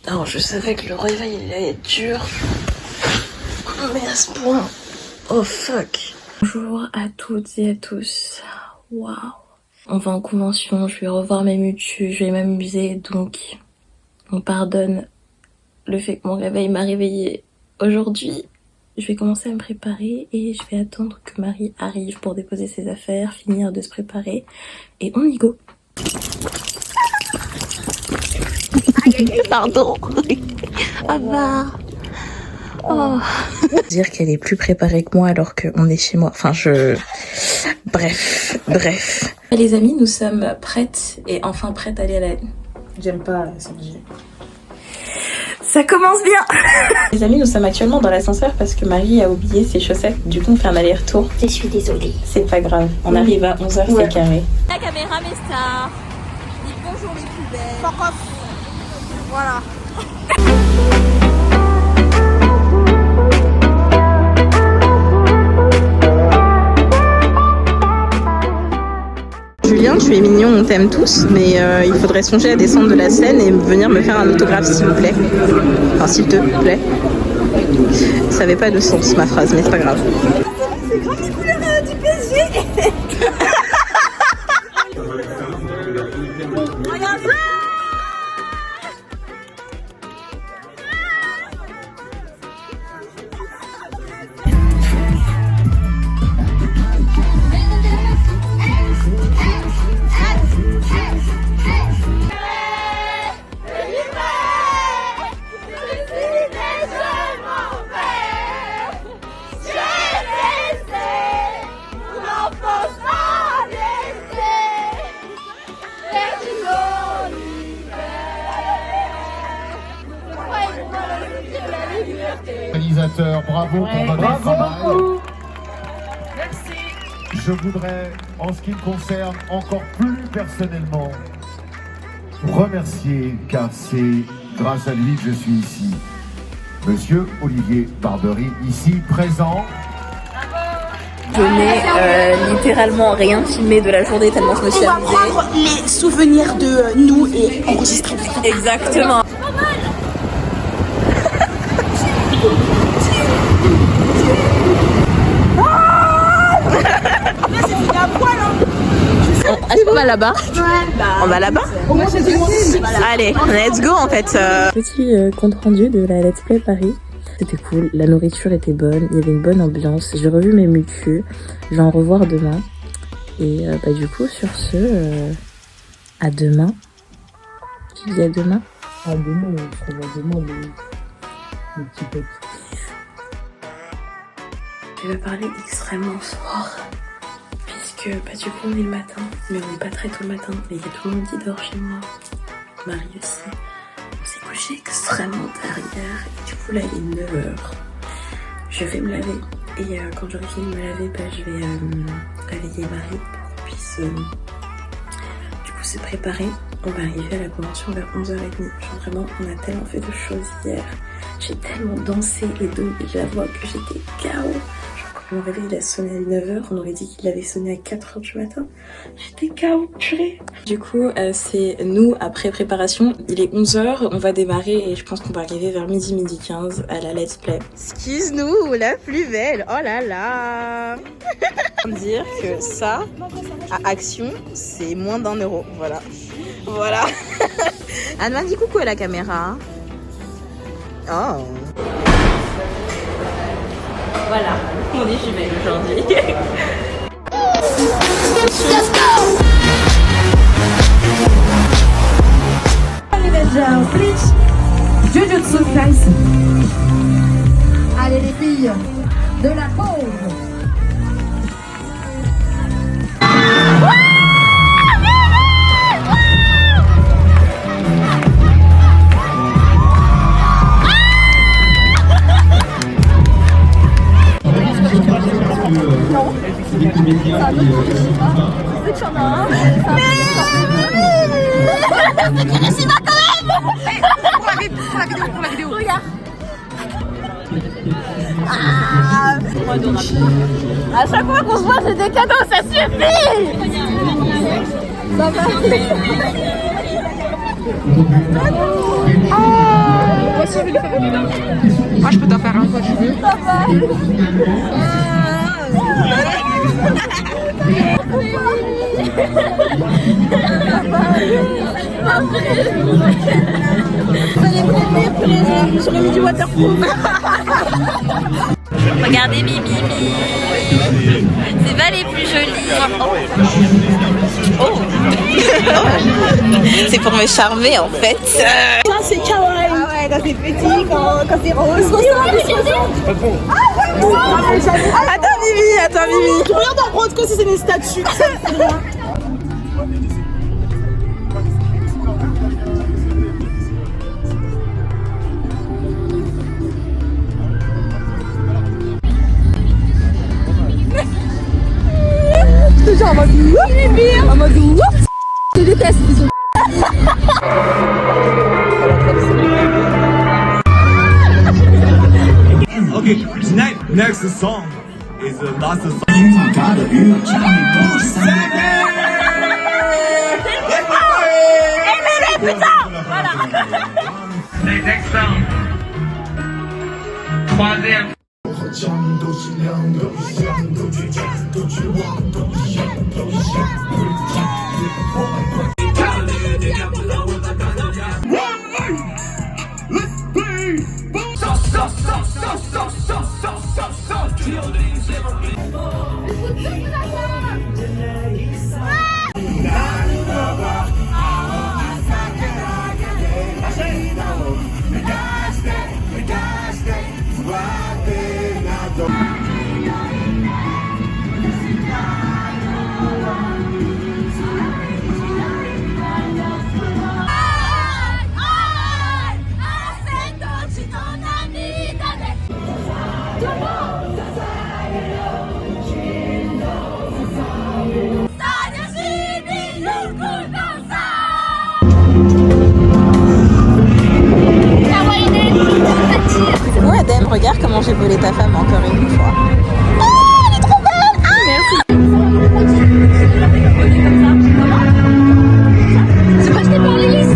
Alors je savais que le réveil il allait être dur, mais à ce point, oh fuck. Bonjour à toutes et à tous, waouh. On va en convention, je vais revoir mes mutus, je vais m'amuser, donc on pardonne le fait que mon réveil m'a réveillée aujourd'hui. Je vais commencer à me préparer et je vais attendre que Marie arrive pour déposer ses affaires, finir de se préparer et on y go. Pardon. Ah bah. Oh. Dire qu'elle est plus préparée que moi alors qu'on est chez moi. Enfin, Bref. Les amis, nous sommes prêtes et enfin prêtes à aller à la... J'aime pas la SMG. Ça commence bien. Les amis, nous sommes actuellement dans l'ascenseur parce que Marie a oublié ses chaussettes. Du coup, on fait un aller-retour. Je suis désolée. C'est pas grave. On arrive à 11h, ouais. C'est carré. La caméra, mes stars. Dites bonjour les plus belles. Fuck off. Voilà. Julien, tu es mignon, on t'aime tous, mais il faudrait songer à descendre de la scène et venir me faire un autographe, s'il vous plaît. Enfin, s'il te plaît. Ça n'avait pas de sens, ma phrase, mais c'est pas grave. C'est grave les couleurs du PSG. Bravo pour votre travail. Merci. Je voudrais, en ce qui me concerne encore plus personnellement, remercier, car c'est grâce à lui que je suis ici, Monsieur Olivier Barbery, ici présent. Je n'ai littéralement rien filmé de la journée tellement je me suis amusée. On va prendre les souvenirs de nous et enregistrer. Exactement. Est-ce qu'on va là-bas? On va là-bas? Allez, let's go en fait. Petit compte rendu de la Let's Play Paris. C'était cool, la nourriture était bonne, il y avait une bonne ambiance. J'ai revu mes mutus, je vais en revoir demain. Et du coup, sur ce, à demain. Tu dis à demain? À demain, on se revoit demain, les petits potes. Je vais parler extrêmement fort. Puisque du coup on est le matin, mais on n'est pas très tôt le matin, mais il y a tout le monde qui dort chez moi, Marie aussi. On s'est couché extrêmement tard hier, et du coup là il est 9h. Je vais me laver, et quand j'aurai fini de me laver, je vais réveiller Marie pour qu'on puisse du coup se préparer. On va arriver à la convention vers 11h30. Genre vraiment, on a tellement fait de choses hier. J'ai tellement dansé et tout, et j'avoue que j'étais KO. Mon réveil il a sonné à 9h, on aurait dit qu'il avait sonné à 4h du matin. J'étais KO, purée. Du coup, c'est nous après préparation. Il est 11h, on va démarrer et je pense qu'on va arriver vers midi 15 à la Let's Play. Excuse-nous, la plus belle, oh là là. Dire que ça, à Action, c'est moins d'1€, voilà. Voilà. Anne, dis coucou à la caméra. Oh. Voilà, on est jumelles aujourd'hui. Let's go! Jujutsu Kaisen. Allez les filles, de la pause. C'est des comédiens qui... Je sais que j'en ai un. Mais Hiroshima quand même. Pour la vidéo. Regarde. À chaque fois qu'on se voit, j'ai des cadeaux, ça suffit. Ça va. Moi, je peux t'en faire un quand tu veux. J'aurais mis du waterproof. Regardez Mimi. C'est pas les plus jolies. Oh. C'est pour me charmer en fait. Ça, c'est kawaii. Ah ouais, quand c'est petit, quand c'est rose. Attends, Mimi. Je regarde en gros que c'est des statues. Genre en mode ouf. Je déteste. Okay, next song is the last song. Next song. Troisième. Ouais, Dame, regarde comment j'ai volé ta femme encore une fois. Oh, elle est trop belle! Ah, merci! C'est pas acheté par l'Élise?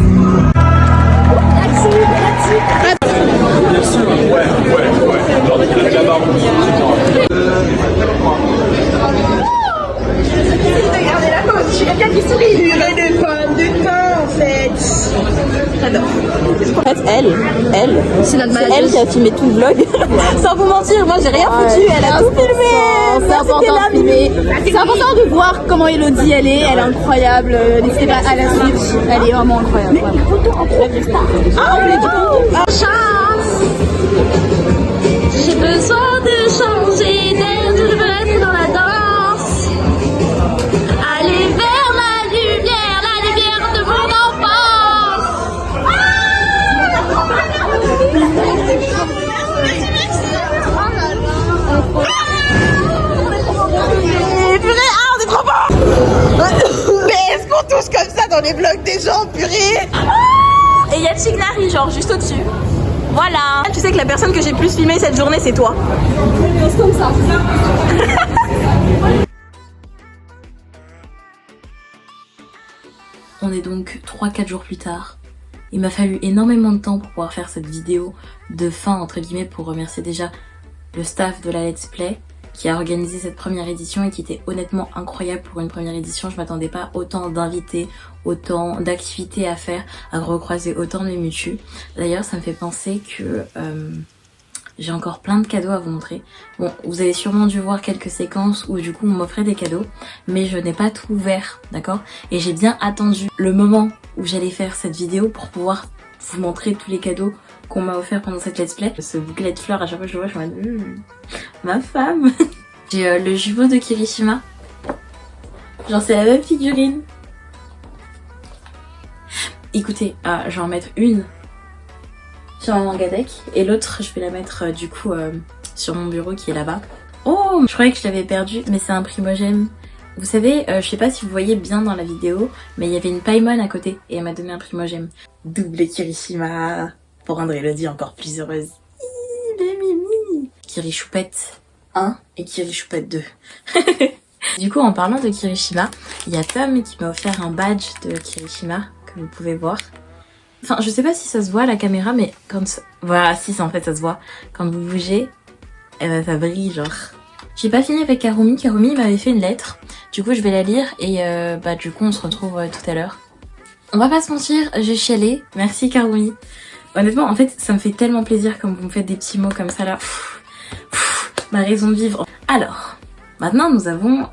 Regardez la pause, je suis quelqu'un qui sourit. Purée de pommes de pain en fait. J'adore. En fait, elle, c'est elle qui a filmé tout le vlog. Sans vous mentir, moi j'ai rien foutu, elle a tout filmé. C'est important de filmer. C'est important de voir comment Elodie elle est incroyable. N'hésitez pas à la suivre, elle est vraiment incroyable. Chance. J'ai besoin de changer d'air, je veux être dans la danse. Aller vers la lumière de mon enfance. On est trop bon. Mais est-ce qu'on touche comme ça dans les vlogs des gens, purée? Et il y a Chignari, genre juste au-dessus. Voilà. Tu sais que la personne que j'ai plus filmé cette journée, c'est toi. C'est comme ça. On est donc 3-4 jours plus tard. Il m'a fallu énormément de temps pour pouvoir faire cette vidéo de fin entre guillemets pour remercier déjà le staff de la Let's Play qui a organisé cette première édition et qui était honnêtement incroyable pour une première édition. Je m'attendais pas autant d'invités, autant d'activités à faire, à recroiser autant de mutus. D'ailleurs ça me fait penser que j'ai encore plein de cadeaux à vous montrer. Bon, vous avez sûrement dû voir quelques séquences où du coup on m'offrait des cadeaux, mais je n'ai pas tout ouvert, d'accord? Et j'ai bien attendu le moment où j'allais faire cette vidéo pour pouvoir vous montrer tous les cadeaux qu'on m'a offert pendant cette let's play. Ce bouclet de fleurs, à chaque fois que je le vois, je me dis ma femme. J'ai le jumeau de Kirishima. Genre c'est la même figurine. Écoutez, je vais en mettre une sur un manga deck et l'autre je vais la mettre du coup sur mon bureau qui est là-bas. Oh, je croyais que je l'avais perdu, mais c'est un primogème. Vous savez, je sais pas si vous voyez bien dans la vidéo, mais il y avait une Paimon à côté et elle m'a donné un primogème. Double Kirishima pour rendre Elodie encore plus heureuse. Mimi. Kirichoupette 1 et Kirichoupette 2. Du coup, en parlant de Kirishima, il y a Tom qui m'a offert un badge de Kirishima, comme vous pouvez voir. Enfin, je sais pas si ça se voit à la caméra, mais quand... Voilà, si, en fait, ça se voit. Quand vous bougez, eh ben, ça brille, genre. J'ai pas fini avec Karumi. Karumi m'avait fait une lettre. Du coup, je vais la lire et bah du coup, on se retrouve tout à l'heure. On va pas se mentir, j'ai chialé. Merci Karumi. Honnêtement, en fait, ça me fait tellement plaisir quand vous me faites des petits mots comme ça là. Ma raison de vivre. Alors, maintenant nous avons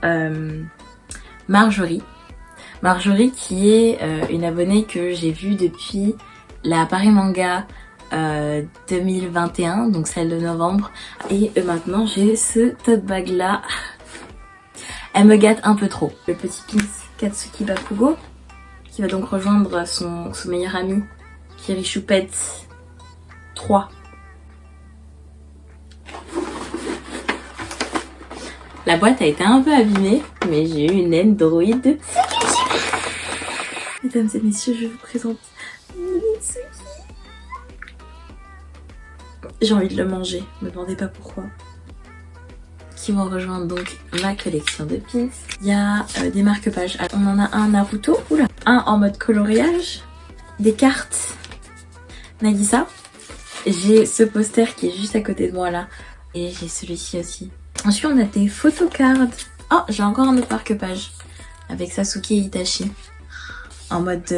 Marjorie. Marjorie qui est une abonnée que j'ai vue depuis la Paris Manga 2021, donc celle de novembre. Et maintenant j'ai ce tote bag là. Elle me gâte un peu trop. Le petit pins Katsuki Bakugo qui va donc rejoindre son meilleur ami Kirichoupette 3. La boîte a été un peu abîmée, mais j'ai eu une Android. Mesdames et messieurs, je vous présente Mitsuki. J'ai envie de le manger, me demandez pas pourquoi. Qui vont rejoindre donc ma collection de pins. Il y a des marque-pages. On en a un Naruto, oula, un en mode coloriage, des cartes Nagisa. J'ai ce poster qui est juste à côté de moi là, et j'ai celui-ci aussi. Ensuite on a des photocards. Oh, j'ai encore un autre marque-page avec Sasuke et Itachi. En mode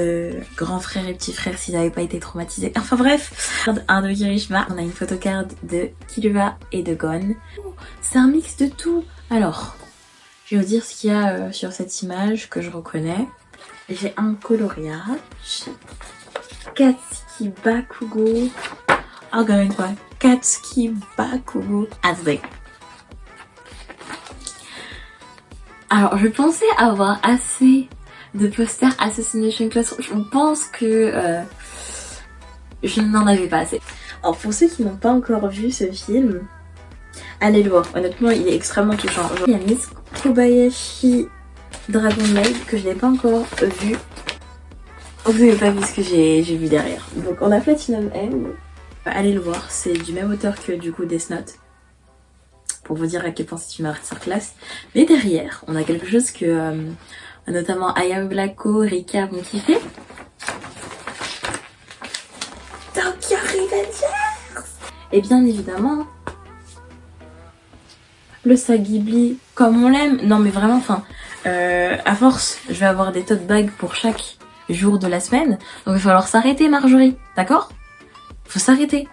grand frère et petit frère s'ils n'avaient pas été traumatisés. Enfin bref, un de Kirishima. On a une photocard de Killua et de Gon. Oh, c'est un mix de tout. Alors, je vais vous dire ce qu'il y a sur cette image que je reconnais. J'ai un coloriage. Katsuki Bakugo. Encore une fois, Katsuki Bakugo. Attendez. Alors, je pensais avoir assez de posters Assassination Classroom. Je pense que je n'en avais pas assez. Alors, pour ceux qui n'ont pas encore vu ce film, allez le voir. Honnêtement, il est extrêmement touchant. Il y a Miss Kobayashi Dragon Maid que je n'ai pas encore vu. Vous n'avez pas vu ce que j'ai vu derrière. Donc, on a Platinum M. Allez le voir. C'est du même auteur que du coup Death Note. Pour vous dire à quel point c'est une masterclass. Mais derrière, on a quelque chose que notamment I Am Blacko, Rika vont kiffer. Tokyo Revengers. Et bien évidemment, le sac Ghibli comme on l'aime. Non mais vraiment, enfin, à force, je vais avoir des tote bags pour chaque jour de la semaine. Donc il va falloir s'arrêter Marjorie, d'accord? Faut s'arrêter.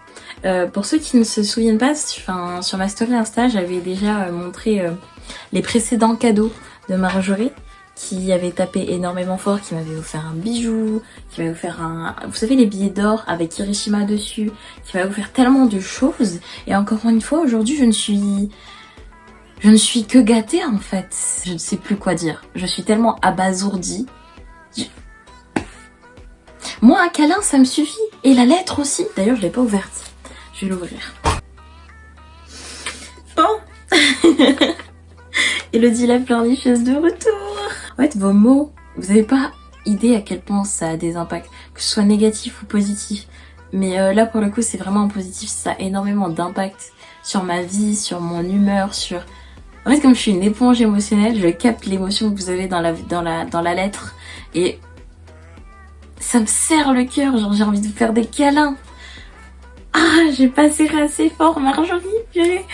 Pour ceux qui ne se souviennent pas, sur ma story Insta, j'avais déjà montré les précédents cadeaux de Marjorie qui avait tapé énormément fort, qui m'avait offert un bijou, qui m'avait offert vous savez, les billets d'or avec Kirishima dessus, qui m'avait offert tellement de choses. Et encore une fois, aujourd'hui, je ne suis que gâtée en fait. Je ne sais plus quoi dire. Je suis tellement abasourdie. Moi, un câlin, ça me suffit. Et la lettre aussi. D'ailleurs, je l'ai pas ouverte. Je vais l'ouvrir. Bon. Elodie la pleurnicheuse de retour. En fait, vos mots, vous n'avez pas idée à quel point ça a des impacts, que ce soit négatif ou positif. Mais là, pour le coup, c'est vraiment positif. Ça a énormément d'impact sur ma vie, sur mon humeur, sur... En fait, comme je suis une éponge émotionnelle, je capte l'émotion que vous avez dans la lettre. Et ça me serre le cœur, genre j'ai envie de vous faire des câlins. Ah, j'ai pas serré assez fort Marjorie, purée.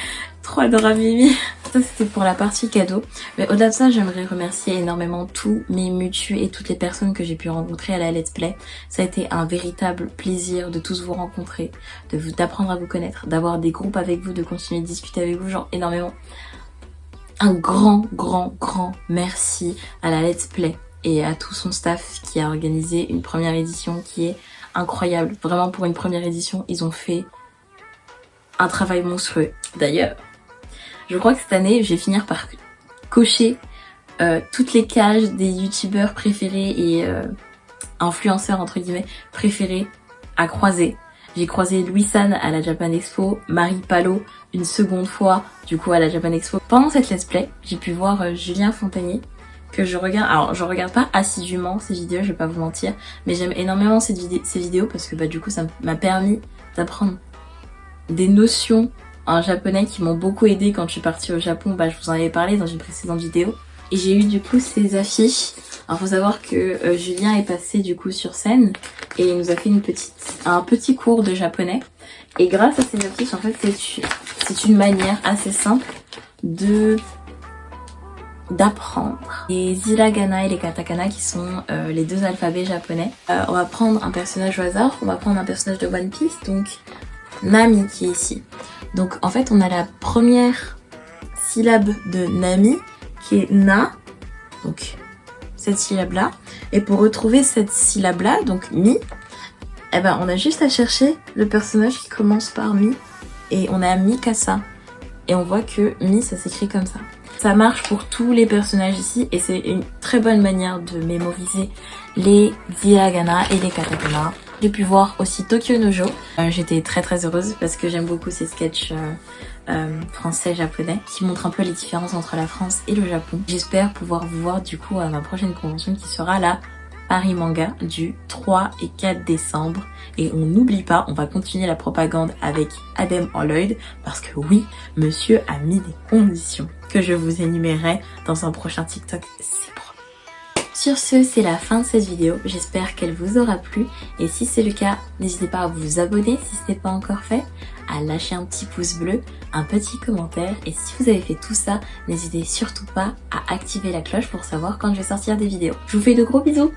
Trop adorable Mimi. Ça c'était pour la partie cadeau. Mais au-delà de ça, j'aimerais remercier énormément tous mes mutus et toutes les personnes que j'ai pu rencontrer à la Let's Play. Ça a été un véritable plaisir de tous vous rencontrer, d'apprendre à vous connaître, d'avoir des groupes avec vous, de continuer de discuter avec vous, genre énormément. Un grand merci à la Let's Play et à tout son staff qui a organisé une première édition qui est incroyable. Vraiment, pour une première édition, ils ont fait un travail monstrueux. D'ailleurs, je crois que cette année, je vais finir par cocher toutes les cages des youtubeurs préférés et influenceurs entre guillemets préférés à croiser. J'ai croisé Louis San à la Japan Expo, Marie Palot une seconde fois du coup à la Japan Expo. Pendant cette let's play, j'ai pu voir Julien Fontanier que je regarde. Alors je regarde pas assidûment ses vidéos, je vais pas vous mentir, mais j'aime énormément ses vidéos parce que bah du coup ça m'a permis d'apprendre des notions en japonais qui m'ont beaucoup aidé quand je suis partie au Japon. Bah je vous en avais parlé dans une précédente vidéo. Et j'ai eu du coup ces affiches. Alors faut savoir que Julien est passé du coup sur scène et il nous a fait un petit cours de japonais. Et grâce à ces affiches, en fait, c'est une manière assez simple d'apprendre les hiragana et les katakana qui sont les deux alphabets japonais. On va prendre un personnage au hasard, on va prendre un personnage de One Piece, donc Nami qui est ici. Donc en fait on a la première syllabe de Nami qui est Na, donc cette syllabe là. Et pour retrouver cette syllabe là, donc Mi, eh ben on a juste à chercher le personnage qui commence par Mi et on a Mikasa. Et on voit que Mi ça s'écrit comme ça. Ça marche pour tous les personnages ici et c'est une très bonne manière de mémoriser les hiragana et les katakana. J'ai pu voir aussi Tokyo no Jo. J'étais très heureuse parce que j'aime beaucoup ces sketchs français-japonais qui montrent un peu les différences entre la France et le Japon. J'espère pouvoir vous voir du coup à ma prochaine convention qui sera la Paris Manga du 3 et 4 décembre. Et on n'oublie pas, on va continuer la propagande avec Adem Lloyd parce que oui, monsieur a mis des conditions que je vous énumérerai dans un prochain TikTok, c'est promis. Sur ce, c'est la fin de cette vidéo. J'espère qu'elle vous aura plu. Et si c'est le cas, n'hésitez pas à vous abonner si ce n'est pas encore fait, à lâcher un petit pouce bleu, un petit commentaire. Et si vous avez fait tout ça, n'hésitez surtout pas à activer la cloche pour savoir quand je vais sortir des vidéos. Je vous fais de gros bisous!